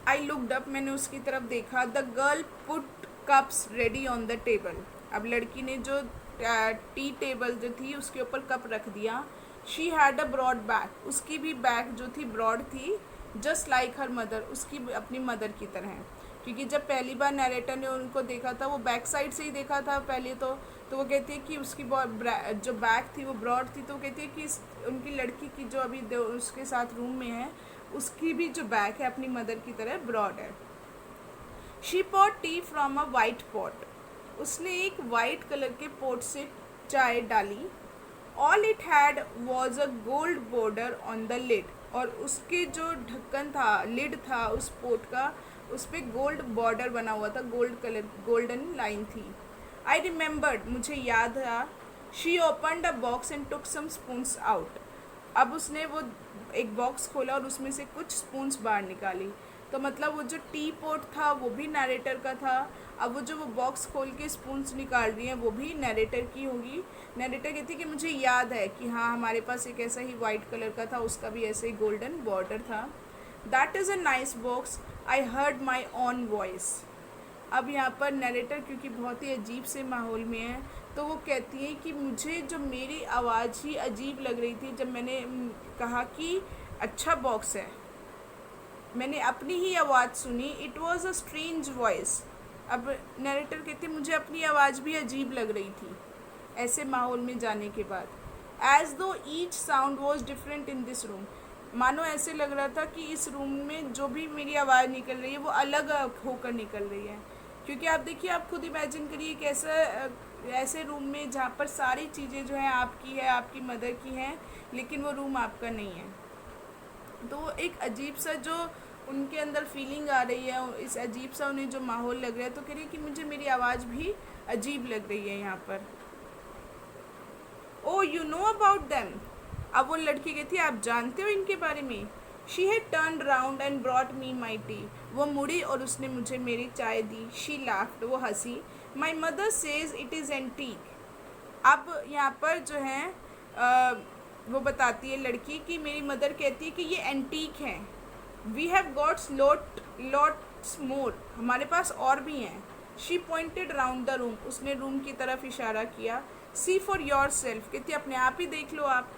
I looked up, मैंने उसकी तरफ देखा। The girl put cups ready on the table, अब लड़की ने जो टी टेबल जो थी उसके ऊपर कप रख दिया। She had a broad back, उसकी भी बैक जो थी ब्रॉड थी, जस्ट लाइक हर मदर, उसकी अपनी मदर की तरह। क्योंकि जब पहली बार नरेटर ने उनको देखा था वो बैक साइड से ही देखा था पहले तो वो कहती है कि उसकी जो बैक थी वो ब्रॉड थी। तो वो कहती है कि उनकी लड़की की जो अभी उसके साथ रूम में है उसकी भी जो बैक है अपनी मदर की तरह ब्रॉड है। She pot tea from a white pot, उसने एक वाइट कलर के पोट से चाय डाली। All it had was a gold border on the lid, और उसके जो ढक्कन था, लिड था उस पोट का, उस पर गोल्ड बॉर्डर बना हुआ था, गोल्डन लाइन थी। आई रिमेंबर्ड, मुझे याद था। She opened a box and took some spoons out, अब उसने वो एक बॉक्स खोला और उसमें से कुछ स्पून्स बाहर निकाली। तो मतलब वो जो टी पॉट था वो भी नरेटर का था। अब वो जो वो बॉक्स खोल के स्पून्स निकाल रही हैं वो भी नरेटर की होगी। नरेटर कहती कि मुझे याद है कि हाँ हमारे पास एक ऐसा ही वाइट कलर का था, उसका भी ऐसे ही गोल्डन बॉर्डर था। That is a nice box, I heard my own voice. अब यहाँ पर नरेटर क्योंकि बहुत ही अजीब से माहौल में है तो वो कहती है कि मुझे जो मेरी आवाज़ ही अजीब लग रही थी जब मैंने कहा कि अच्छा बॉक्स है, मैंने अपनी ही आवाज़ सुनी। It was a strange voice. अब नरेटर कहती मुझे अपनी आवाज़ भी अजीब लग रही थी ऐसे माहौल में जाने के बाद। एज दो each sound was different in this room, मानो ऐसे लग रहा था कि इस रूम में जो भी मेरी आवाज़ निकल रही है वो अलग होकर निकल रही है। क्योंकि आप देखिए, आप खुद इमेजिन करिए कि ऐसे रूम में जहाँ पर सारी चीज़ें जो हैं आपकी है, आपकी मदर की हैं, लेकिन वो रूम आपका नहीं है। तो वो एक अजीब सा जो उनके अंदर फीलिंग आ रही है, इस अजीब सा उन्हें जो माहौल लग रहा है, तो कह रही है कि मुझे मेरी आवाज़ भी अजीब लग रही है यहाँ पर। ओ यू नो अबाउट देम। अब वो लड़की कहती है, आप जानते हो इनके बारे में। She had turn round and brought me my T. वो मुड़ी और उसने मुझे मेरी चाय दी। शी लाफ्ड, वो हंसी। My mother says it is antique. अब यहाँ पर जो है वो बताती है लड़की कि मेरी मदर कहती है कि ये एंटीक हैं। We have gots lots more, हमारे पास और भी हैं। She pointed round the room, उसने रूम की तरफ इशारा किया। सी फॉर योर सेल्फ, कहती अपने आप ही देख लो आप।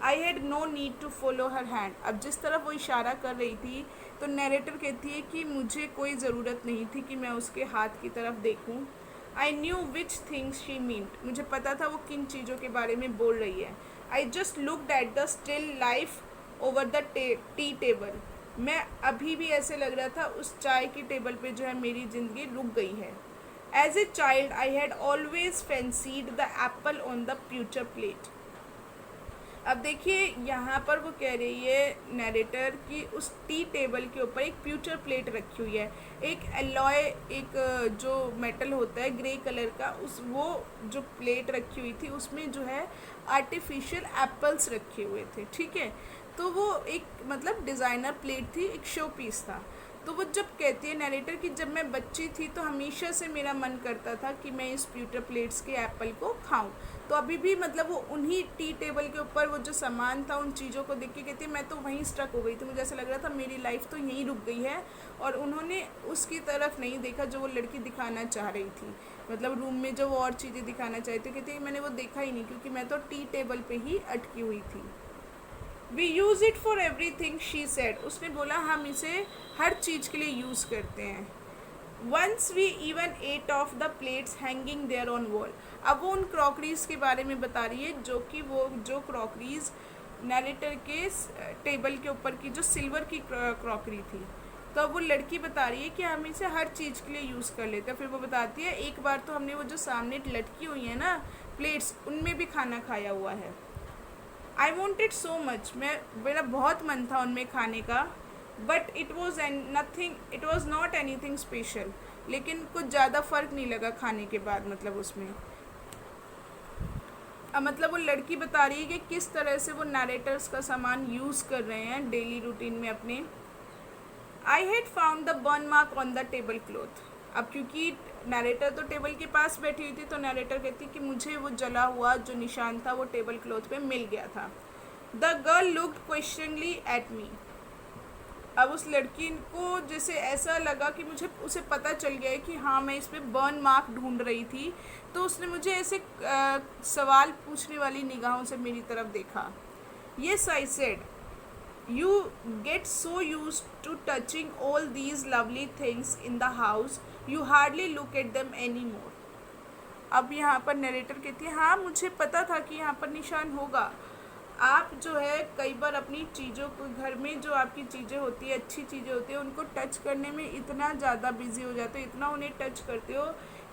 I had no need to follow her hand. अब जिस तरफ वो इशारा कर रही थी, तो नरेटर कहती है कि मुझे कोई ज़रूरत नहीं थी कि मैं उसके हाथ की तरफ देखूं। I knew which things she meant, मुझे पता था वो किन चीज़ों के बारे में बोल रही है। I just looked at the still life over the tea table. मैं अभी भी ऐसे लग रहा था उस चाय की टेबल पे जो है मेरी ज़िंदगी रुक गई है। As a child I had always fancied the apple on the future plate. अब देखिए यहाँ पर वो कह रही है नरेटर कि उस टी टेबल के ऊपर एक फ्यूचर प्लेट रखी हुई है, एक एलॉय, एक जो मेटल होता है ग्रे कलर का, उस वो जो प्लेट रखी हुई थी उसमें जो है आर्टिफिशियल एप्पल्स रखे हुए थे। ठीक है, तो वो एक मतलब डिज़ाइनर प्लेट थी, एक शो पीस था। तो वो जब कहती है नरेटर कि जब मैं बच्ची थी तो हमेशा से मेरा मन करता था कि मैं इस फ्यूचर प्लेट्स के एप्पल को खाऊं। तो अभी भी मतलब वो उन्हीं टी टेबल के ऊपर वो जो सामान था, उन चीज़ों को देख के कहती है मैं तो वहीं स्टक हो गई थी, मुझे ऐसा लग रहा था मेरी लाइफ तो यहीं रुक गई है। और उन्होंने उसकी तरफ नहीं देखा जो वो लड़की दिखाना चाह रही थी, मतलब रूम में जो वो और चीज़ें दिखाना चाहती, कहती है मैंने वो देखा ही नहीं क्योंकि मैं तो टी टेबल पे ही अटकी हुई थी। We use it for every thing she said, उसने बोला हम इसे हर चीज़ के लिए यूज़ करते हैं। Once we even ate off the plates hanging there on wall. अब वो उन क्रॉकरीज के बारे में बता रही है जो कि वो जो क्रॉकरीज नरेटर के टेबल के ऊपर की जो सिल्वर की क्रॉकरी थी। तो अब वो लड़की बता रही है कि हम इसे हर चीज़ के लिए यूज़ कर लेते हैं। फिर वो बताती है एक बार तो हमने वो जो सामने लटकी हुई है ना प्लेट्स, उनमें भी खाना खाया हुआ है। आई वॉन्टेड सो मच, मेरा बहुत मन था उनमें खाने का। But it was not any thing special, लेकिन कुछ ज़्यादा फ़र्क नहीं लगा खाने के बाद, मतलब उसमें। अब मतलब वो लड़की बता रही है कि किस तरह से वो नरेटर्स का सामान यूज़ कर रहे हैं डेली रूटीन में अपने। I had found the burn mark on the table cloth. अब क्योंकि नरेटर तो टेबल के पास बैठी हुई थी, तो नरेटर कहती कि मुझे वो जला हुआ जो निशान था वो टेबल क्लॉथ पे मिल गया था। The girl looked questioningly at me. अब उस लड़की को जैसे ऐसा लगा कि मुझे उसे पता चल गया है कि हाँ मैं इस पर बर्न मार्क ढूंढ रही थी, तो उसने मुझे ऐसे सवाल पूछने वाली निगाहों से मेरी तरफ देखा। Yes I said, you get so used to touching all these lovely things in the house, you hardly look at them any more. अब यहाँ पर नरेटर कहती है हाँ मुझे पता था कि यहाँ पर निशान होगा। आप जो है कई बार अपनी चीज़ों को, घर में जो आपकी चीज़ें होती है, अच्छी चीज़ें होती है, उनको टच करने में इतना ज़्यादा बिजी हो जाते हो, इतना उन्हें टच करते हो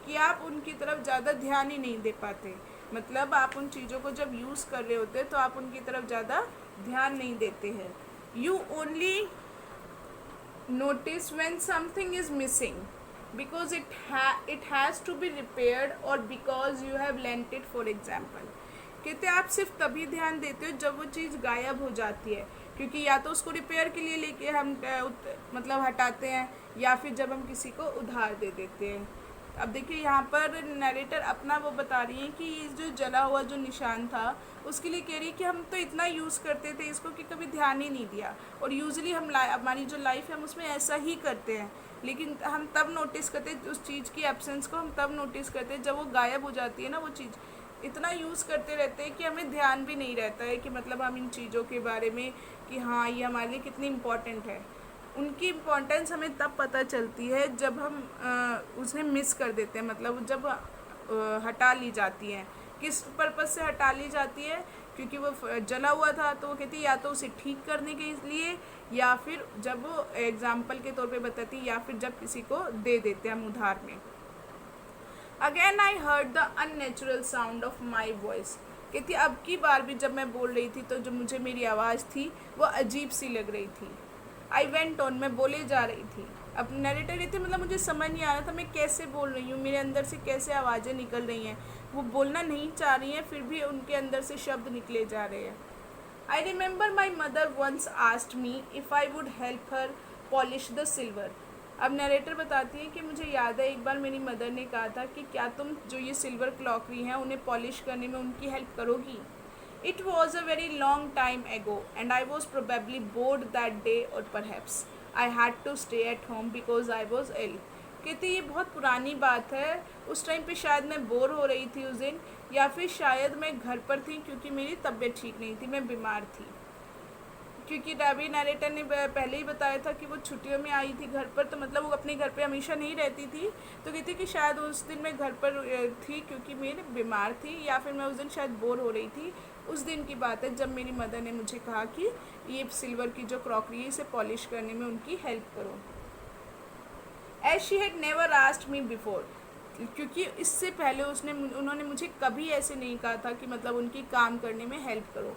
कि आप उनकी तरफ ज़्यादा ध्यान ही नहीं दे पाते। मतलब आप उन चीज़ों को जब यूज़ कर रहे होते तो आप उनकी तरफ ज़्यादा ध्यान नहीं देते हैं। You only notice when something is missing because it has to be repaired or because you have lent it for example। कहते हैं आप सिर्फ तभी ध्यान देते हो जब वो चीज़ गायब हो जाती है, क्योंकि या तो उसको रिपेयर के लिए लेके हम मतलब हटाते हैं, या फिर जब हम किसी को उधार दे देते हैं। अब देखिए यहाँ पर नरेटर अपना वो बता रही है कि ये जो जला हुआ जो निशान था उसके लिए कह रही है कि हम तो इतना यूज़ करते थे इसको कि कभी ध्यान ही नहीं दिया, और यूजुअली हम हमारी जो लाइफ है हम उसमें ऐसा ही करते हैं, लेकिन हम तब नोटिस करते उस चीज़ की एब्सेंस को, हम तब नोटिस करते जब वो गायब हो जाती है ना वो चीज़। इतना यूज़ करते रहते हैं कि हमें ध्यान भी नहीं रहता है कि मतलब हम इन चीज़ों के बारे में कि हाँ ये हमारे लिए कितनी इम्पोर्टेंट है। उनकी इम्पोर्टेंस हमें तब पता चलती है जब हम उसे मिस कर देते हैं, मतलब जब हटा ली जाती हैं। किस पर्पज़ से हटा ली जाती है? क्योंकि वो जला हुआ था, तो वो कहती है या तो उसे ठीक करने के लिए, या फिर जब वो एग्जाम्पल के तौर पे बताती, या फिर जब किसी को दे देते हैं हम उधार में। Again I heard the unnatural sound of my voice. कहती अब की बार भी जब मैं बोल रही थी तो जो मुझे मेरी आवाज़ थी वो अजीब सी लग रही थी। आई वेंट ऑन, मैं बोले जा रही थी। अब नरेटर कहते मतलब मुझे समझ नहीं आ रहा था मैं कैसे बोल रही हूँ, मेरे अंदर से कैसे आवाज़ें निकल रही हैं। वो बोलना नहीं चाह रही हैं फिर भी उनके अंदर से शब्द निकले जा रहे हैं। I remember my mother once asked me if I would help her polish the silver. अब नरेटर बताती है कि मुझे याद है एक बार मेरी मदर ने कहा था कि क्या तुम जो ये सिल्वर क्रॉकरी हैं उन्हें पॉलिश करने में उनकी हेल्प करोगी। It was a very long time ago and I was probably bored that day or perhaps I had to stay at home because I was ill. कहती ये बहुत पुरानी बात है, उस टाइम पे शायद मैं बोर हो रही थी उस दिन, या फिर शायद मैं घर पर थी क्योंकि मेरी तबीयत ठीक नहीं थी, मैं बीमार थी। क्योंकि अभी नरेटर ने पहले ही बताया था कि वो छुट्टियों में आई थी घर पर, तो मतलब वो अपने घर पे हमेशा नहीं रहती थी। तो कहती कि शायद उस दिन मैं घर पर थी क्योंकि मेरे बीमार थी, या फिर मैं उस दिन शायद बोर हो रही थी। उस दिन की बात है जब मेरी मदर ने मुझे कहा कि ये सिल्वर की जो क्रॉकरी है इसे पॉलिश करने में उनकी हेल्प करो। As she had never asked me before, क्योंकि इससे पहले उन्होंने मुझे कभी ऐसे नहीं कहा था कि मतलब उनकी काम करने में हेल्प करो।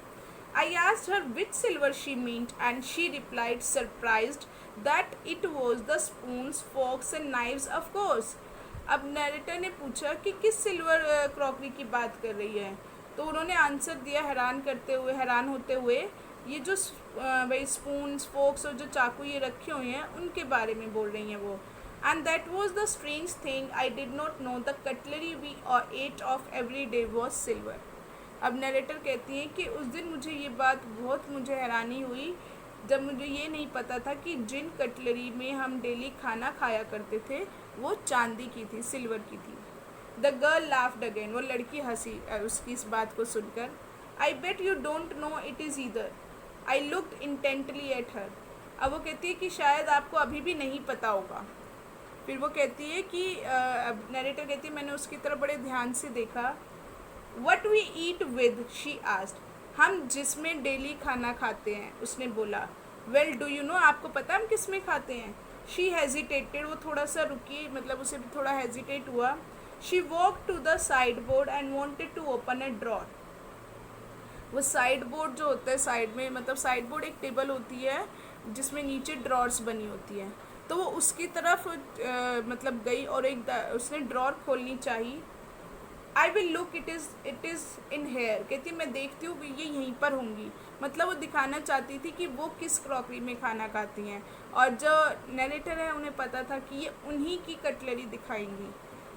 I asked her which silver she meant and she replied surprised that it was the spoons, forks and knives of course। अब नरेटर ने पूछा कि किस सिल्वर क्रॉकरी की बात कर रही है, तो उन्होंने आंसर दिया हैरान होते हुए ये जो भाई स्पून्स फोक्स और जो चाकू ये रखे हुए हैं उनके बारे में बोल रही हैं वो। And that was the strange thing I did not know the cutlery we ate off every day was silver. अब नरेटर कहती हैं कि उस दिन मुझे हैरानी हुई जब मुझे ये नहीं पता था कि जिन कटलरी में हम डेली खाना खाया करते थे वो चांदी की थी, सिल्वर की थी। द गर्ल लाफ्ड अगेन, वो लड़की हंसी उसकी इस बात को सुनकर। I bet you don't know it is either. I looked intently at her. अब वो कहती है कि शायद आपको अभी भी नहीं पता होगा। फिर वो कहती है कि नरेटर कहती है मैंने उसकी तरफ बड़े ध्यान से देखा। What we eat with she asked, हम जिसमें डेली खाना खाते हैं, उसने बोला। वेल डू यू नो, आपको पता है हम किस में खाते हैं। शी हेजिटेटेड, वो थोड़ा सा रुकी, मतलब उसे थोड़ा हेजिटेट हुआ। She walk to the side board and wanted to open a drawer. वो साइड बोर्ड जो होता है साइड में, मतलब साइड बोर्ड एक टेबल होती है जिसमें नीचे ड्रॉर्स बनी होती है, तो वो उसकी तरफ मतलब गई और उसने ड्रॉर खोलनी चाहिए। I will look, it is in here. कहती मैं देखती हूँ ये यहीं पर होंगी, मतलब वो दिखाना चाहती थी कि वो किस क्रॉकरी में खाना खाती हैं, और जो नरेटर है उन्हें पता था कि ये उन्हीं की कटलरी दिखाएंगी।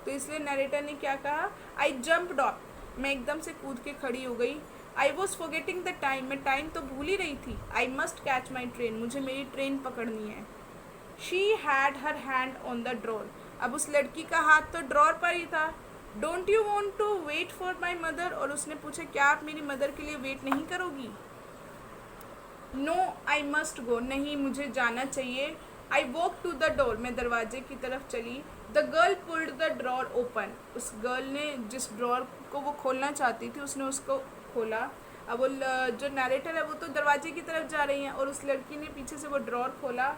तो इसलिए नरेटर ने क्या कहा, आई जम्प्ड अप, मैं एकदम से कूद के खड़ी हो गई। I was forgetting the time, मैं टाइम तो भूल ही रही थी। I must catch my train, मुझे मेरी ट्रेन पकड़नी है। She had her hand on the drawer, अब उस लड़की का हाथ तो ड्रॉर पर ही था। Don't you want to wait for my mother, और उसने पूछा क्या आप मेरी मदर के लिए वेट नहीं करोगी। नो आई मस्ट गो, नहीं मुझे जाना चाहिए। I walk to the door, मैं दरवाजे की तरफ चली। The girl pulled the drawer open, उस गर्ल ने जिस ड्रॉर को वो खोलना चाहती थी उसने उसको खोला। अब वो जो नरेटर है वो तो दरवाजे की तरफ जा रही हैं और उस लड़की ने पीछे से वो ड्रॉर खोला।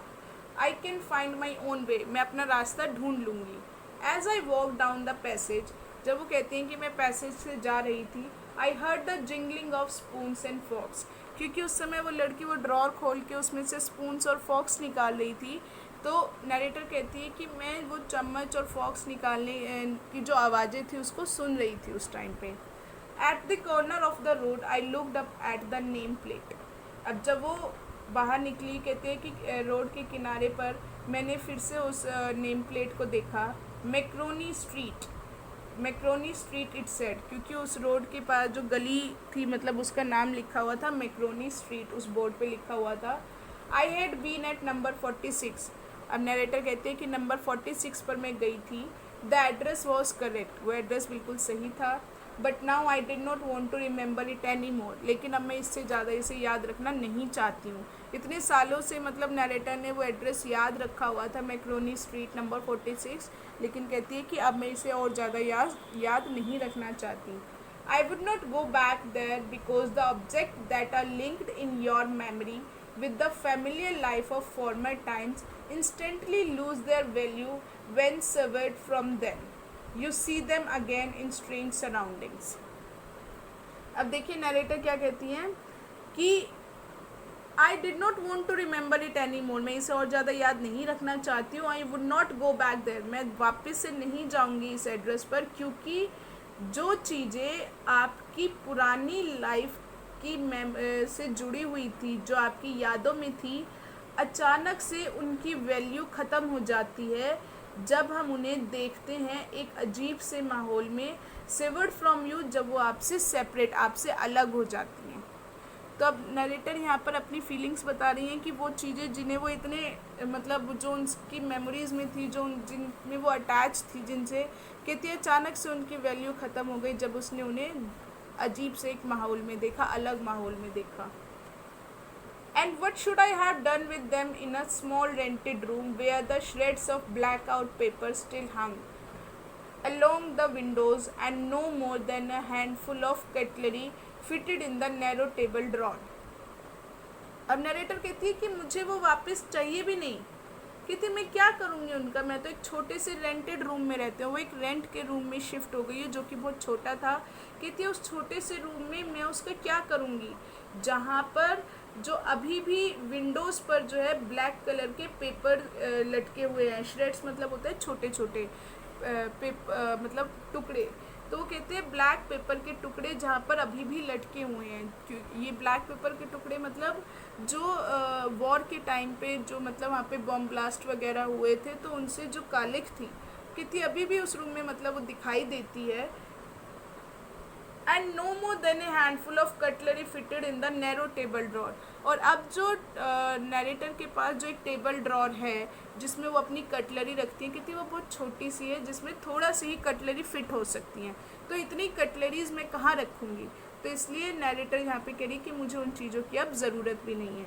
I can find my own way, मैं अपना रास्ता ढूंढ लूँगी। As I walk down the passage, जब वो कहती हैं कि मैं पैसेज से जा रही थी, I heard the jingling of spoons and forks, क्योंकि उस समय वो लड़की वो ड्रॉर खोल के उसमें से स्पून्स और फॉक्स निकाल रही थी। तो नरेटर कहती है कि मैं वो चम्मच और फॉक्स निकालने की जो आवाज़ें थी उसको सुन रही थी उस टाइम पे। At the corner of the road I looked up at the name plate, अब जब वो बाहर निकली, कहते हैं कि रोड के किनारे पर मैंने फिर से उस नेम प्लेट को देखा। मैक्रोनी स्ट्रीट इट सेड, क्योंकि उस रोड के पास जो गली थी मतलब उसका नाम लिखा हुआ था मैक्रोनी स्ट्रीट, उस बोर्ड पे लिखा हुआ था। I had been at number 46, अब नरेटर कहते हैं कि नंबर 46 पर मैं गई थी। द एड्रेस वॉज करेक्ट, वो एड्रेस बिल्कुल सही था। But now I did not want to remember it any more, लेकिन अब मैं इससे ज़्यादा इसे याद रखना नहीं चाहती हूँ। इतने सालों से मतलब नरेटर ने वो एड्रेस याद रखा हुआ था मैक्रोनी स्ट्रीट नंबर 46, लेकिन कहती है कि अब मैं इसे और ज़्यादा याद नहीं रखना चाहती। I would not go back there because the object that are linked in your memory with the familiar life of former times instantly lose their value when severed from them। You see them again in strange surroundings. अब देखिए narrator क्या कहती हैं कि I did not want to remember it any more, मैं इसे और ज़्यादा याद नहीं रखना चाहती हूँ। I would not go back there, मैं वापस से नहीं जाऊँगी इस एड्रेस पर, क्योंकि जो चीज़ें आपकी पुरानी लाइफ की से जुड़ी हुई थी, जो आपकी यादों में थी, अचानक से उनकी वैल्यू ख़त्म हो जाती है जब हम उन्हें देखते हैं एक अजीब से माहौल में, सेवर्ड फ्रॉम यू, जब वो आपसे सेपरेट, आपसे अलग हो जाती हैं। तो अब नरेटर यहाँ पर अपनी फीलिंग्स बता रही हैं कि वो चीज़ें जिन्हें वो इतने मतलब जो उनकी मेमोरीज़ में थी, जो जिनमें वो अटैच थी, जिनसे कहती है अचानक से उनकी वैल्यू ख़त्म हो गई जब उसने उन्हें अजीब से एक माहौल में देखा, अलग माहौल में देखा। And what should I have done with them in a small rented room where the shreds of blackout paper still hung along the windows and no more than a handful of cutlery fitted in the narrow table drawer? अब narrator कहती है कि मुझे वो वापस चाहिए भी नहीं। कहती मैं क्या करूँगी उनका, मैं तो एक छोटे से रेंटेड रूम में रहती हूँ, वो एक रेंट के रूम में शिफ्ट हो गई है जो कि बहुत छोटा था। कहती है उस छोटे से रूम में मैं उसका क्या करूँगी, जहाँ पर जो अभी भी विंडोज़ पर जो है ब्लैक कलर के पेपर लटके हुए हैं। श्रेड्स मतलब होता है छोटे छोटे मतलब टुकड़े, तो वो कहते हैं ब्लैक पेपर के टुकड़े जहाँ पर अभी भी लटके हुए हैं। ये ब्लैक पेपर के टुकड़े मतलब जो वॉर के टाइम पे जो मतलब वहाँ पे बॉम्ब ब्लास्ट वगैरह हुए थे, तो उनसे जो कालिख थी, कहती अभी भी उस रूम में मतलब वो दिखाई देती है। And no more than a handful of cutlery fitted in the narrow table drawer. और अब जो नरेटर के पास जो एक टेबल ड्रॉर है जिसमें वो अपनी कटलरी रखती हैं, कहती वो बहुत छोटी सी है जिसमें थोड़ा सी ही कटलरी फिट हो सकती हैं, तो इतनी कटलरीज मैं कहाँ रखूँगी। तो इसलिए नरेटर यहाँ पे कह रही कि मुझे उन चीज़ों की अब ज़रूरत भी नहीं है।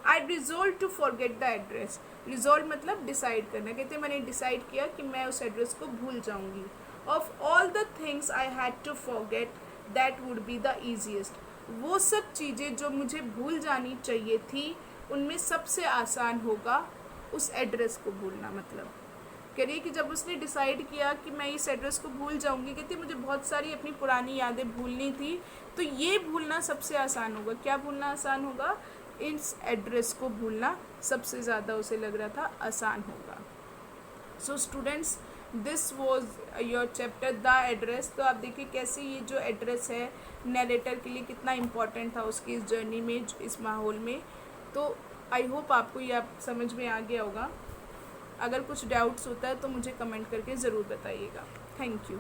I resolve to forget the address. Resolve मतलब डिसाइड करना। कहते मैंने डिसाइड किया कि मैं उस एड्रेस को भूल जाऊँगी। Of all the things I had to forget that would be the easiest. वो सब चीज़ें जो मुझे भूल जानी चाहिए थी, उनमें सबसे आसान होगा उस एड्रेस को भूलना। मतलब कह रही है कि जब उसने डिसाइड किया कि मैं इस एड्रेस को भूल जाऊंगी, कहती मुझे बहुत सारी अपनी पुरानी यादें भूलनी थी, तो ये भूलना सबसे आसान होगा। क्या भूलना आसान होगा? इस एड्रेस को भूलना सबसे ज़्यादा उसे लग रहा था आसान होगा। So students, this was your chapter the address. तो आप देखिए कैसे ये जो एड्रेस है नरेटर के लिए कितना इम्पॉर्टेंट था उसकी इस जर्नी में, इस माहौल में। तो आई होप आपको ये आप समझ में आ गया होगा। अगर कुछ डाउट्स होता है तो मुझे कमेंट करके ज़रूर बताइएगा। Thank you.